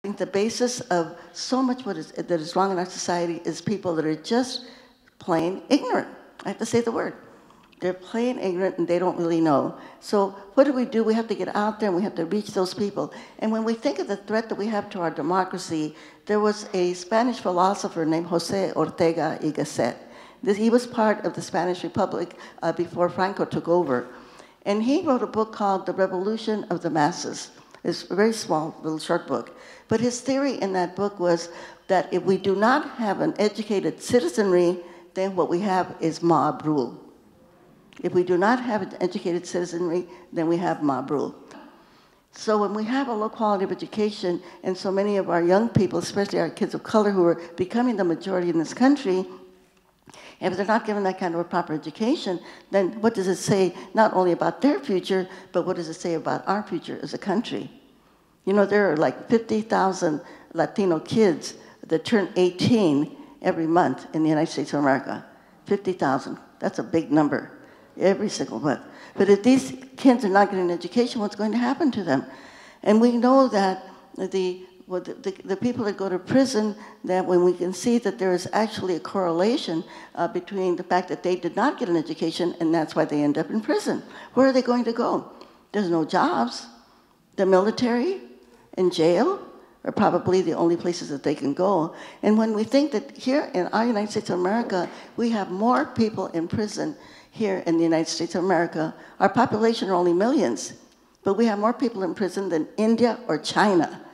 think the basis of so much that is wrong in our society is people that are just plain ignorant. I have to say the word. They're plain ignorant and they don't really know. So what do? We have to get out there and we have to reach those people. And when we think of the threat that we have to our democracy, there was a Spanish philosopher named Jose Ortega y Gasset. He was part of the Spanish Republic before Franco took over. And he wrote a book called The Revolution of the Masses. It's a very small, little short book. But his theory in that book was that if we do not have an educated citizenry, then what we have is mob rule. If we do not have an educated citizenry, then we have mob rule. So when we have a low quality of education, and so many of our young people, especially our kids of color who are becoming the majority in this country, if they're not given that kind of a proper education, then what does it say not only about their future, but what does it say about our future as a country? You know, there are like 50,000 Latino kids that turn 18 every month in the United States of America. 50,000, that's a big number, every single month. But if these kids are not getting an education, what's going to happen to them? And we know that the people that go to prison, that when we can see that there is actually a correlation between the fact that they did not get an education and that's why they end up in prison. Where are they going to go? There's no jobs. The military and jail are probably the only places that they can go. And when we think that here in our United States of America, we have more people in prison here in the United States of America, our population are only millions, but we have more people in prison than India or China.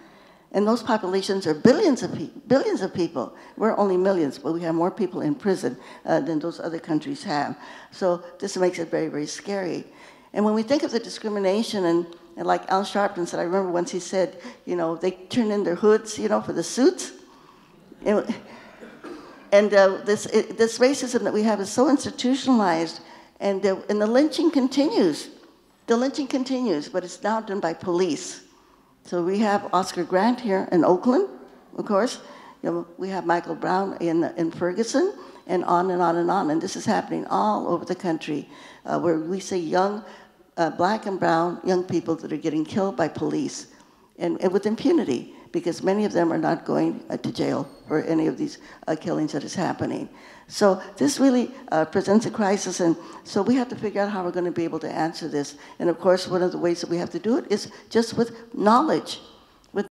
And those populations are billions of people. We're only millions, but we have more people in prison than those other countries have. So this makes it very, very scary. And when we think of the discrimination, and like Al Sharpton said, I remember once he said, you know, they turn in their hoods, you know, for the suits. And this racism that we have is so institutionalized, and the lynching continues. The lynching continues, but it's now done by police. So we have Oscar Grant here in Oakland, of course. You know, we have Michael Brown in Ferguson, and on and on and on. And this is happening all over the country, where we see young black and brown young people that are getting killed by police, and with impunity, because many of them are not going to jail for any of these killings that is happening. So this really presents a crisis, and so we have to figure out how we're going to be able to answer this. And of course, one of the ways that we have to do it is just with knowledge.